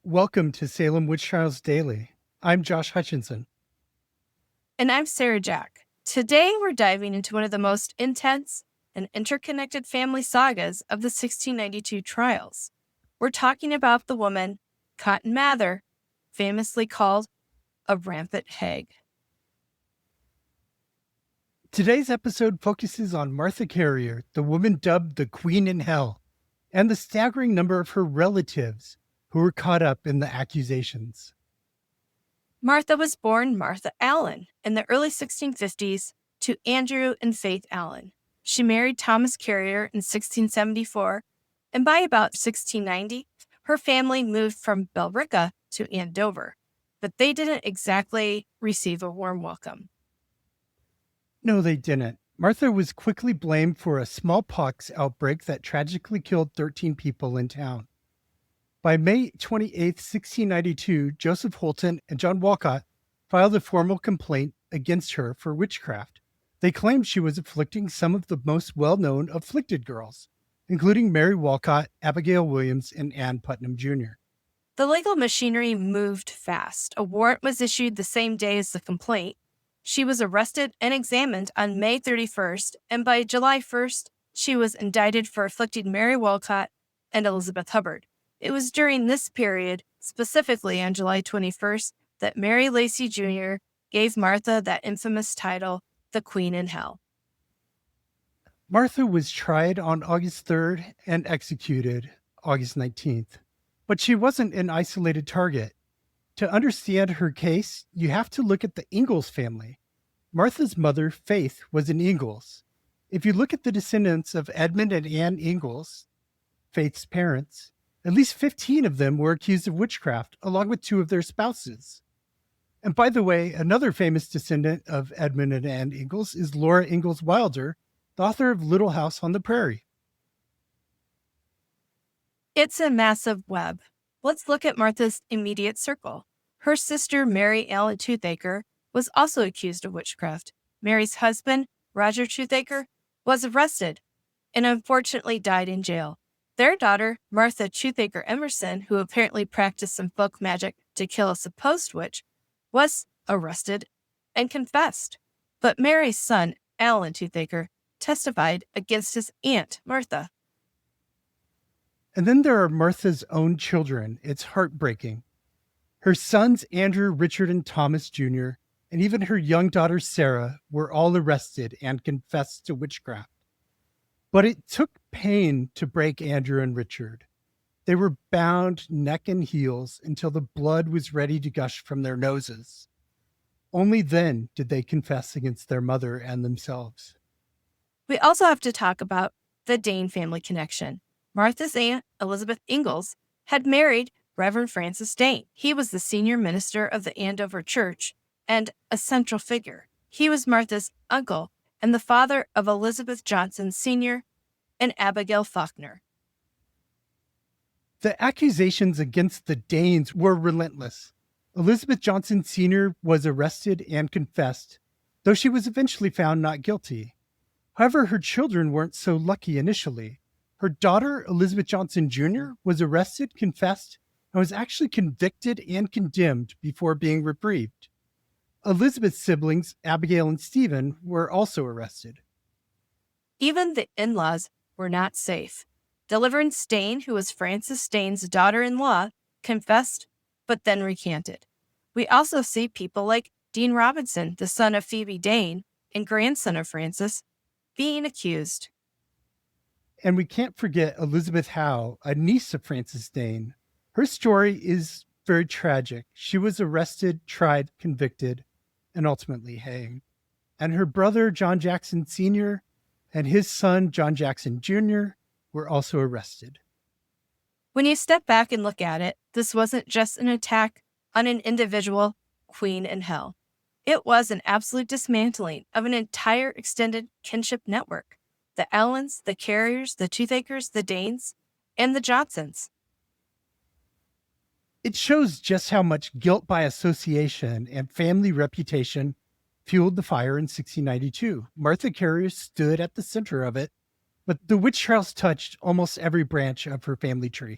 Welcome to Salem Witch Trials Daily. I'm Josh Hutchinson. And I'm Sarah Jack. Today we're diving into one of the most intense and interconnected family sagas of the 1692 trials. We're talking about the woman, Cotton Mather, famously called a rampant hag. Today's episode focuses on Martha Carrier, the woman dubbed the Queen in Hell, and the staggering number of her relatives who were caught up in the accusations. Martha was born Martha Allen in the early 1650s to Andrew and Faith Allen. She married Thomas Carrier in 1674, and by about 1690, her family moved from Billerica to Andover, but they didn't exactly receive a warm welcome. No, they didn't. Martha was quickly blamed for a smallpox outbreak that tragically killed 13 people in town. By May 28, 1692, Joseph Holton and John Walcott filed a formal complaint against her for witchcraft. They claimed she was afflicting some of the most well-known afflicted girls, including Mary Walcott, Abigail Williams, and Ann Putnam Jr. The legal machinery moved fast. A warrant was issued the same day as the complaint. She was arrested and examined on May 31st, and by July 1st, she was indicted for afflicting Mary Walcott and Elizabeth Hubbard. It was during this period, specifically on July 21st, that Mary Lacey Jr. gave Martha that infamous title, the Queen in Hell. Martha was tried on August 3rd and executed August 19th. But she wasn't an isolated target. To understand her case, you have to look at the Ingalls family. Martha's mother, Faith, was an Ingalls. If you look at the descendants of Edmund and Anne Ingalls, Faith's parents, at least 15 of them were accused of witchcraft, along with 2 of their spouses. And by the way, another famous descendant of Edmund and Anne Ingalls is Laura Ingalls Wilder, the author of Little House on the Prairie. It's a massive web. Let's look at Martha's immediate circle. Her sister, Mary Ellen Toothaker, was also accused of witchcraft. Mary's husband, Roger Toothaker, was arrested and unfortunately died in jail. Their daughter, Martha Toothaker Emerson, who apparently practiced some folk magic to kill a supposed witch, was arrested and confessed. But Mary's son, Alan Toothaker, testified against his aunt, Martha. And then there are Martha's own children. It's heartbreaking. Her sons, Andrew, Richard, and Thomas Jr., and even her young daughter, Sarah, were all arrested and confessed to witchcraft. But it took pain to break Andrew and Richard. They were bound neck and heels until the blood was ready to gush from their noses. Only then did they confess against their mother and themselves. We also have to talk about the Dane family connection. Martha's aunt, Elizabeth Ingalls, had married Reverend Francis Dane. He was the senior minister of the Andover church and a central figure. He was Martha's uncle and the father of Elizabeth Johnson Sr. and Abigail Faulkner. The accusations against the Danes were relentless. Elizabeth Johnson Sr. was arrested and confessed, though she was eventually found not guilty. However, her children weren't so lucky initially. Her daughter, Elizabeth Johnson Jr., was arrested, confessed, and was actually convicted and condemned before being reprieved. Elizabeth's siblings, Abigail and Stephen, were also arrested. Even the in-laws were not safe. Deliverance Dane, who was Francis Dane's daughter-in-law, confessed, but then recanted. We also see people like Dean Robinson, the son of Phoebe Dane and grandson of Francis, being accused. And we can't forget Elizabeth Howe, a niece of Francis Dane. Her story is very tragic. She was arrested, tried, convicted, and ultimately hanged. And her brother, John Jackson Sr., and his son, John Jackson Jr., were also arrested. When you step back and look at it, this wasn't just an attack on an individual queen in hell. It was an absolute dismantling of an entire extended kinship network. The Allens, the Carriers, the Toothakers, the Danes, and the Johnsons. It shows just how much guilt by association and family reputation fueled the fire in 1692. Martha Carrier stood at the center of it, but the witch trials touched almost every branch of her family tree.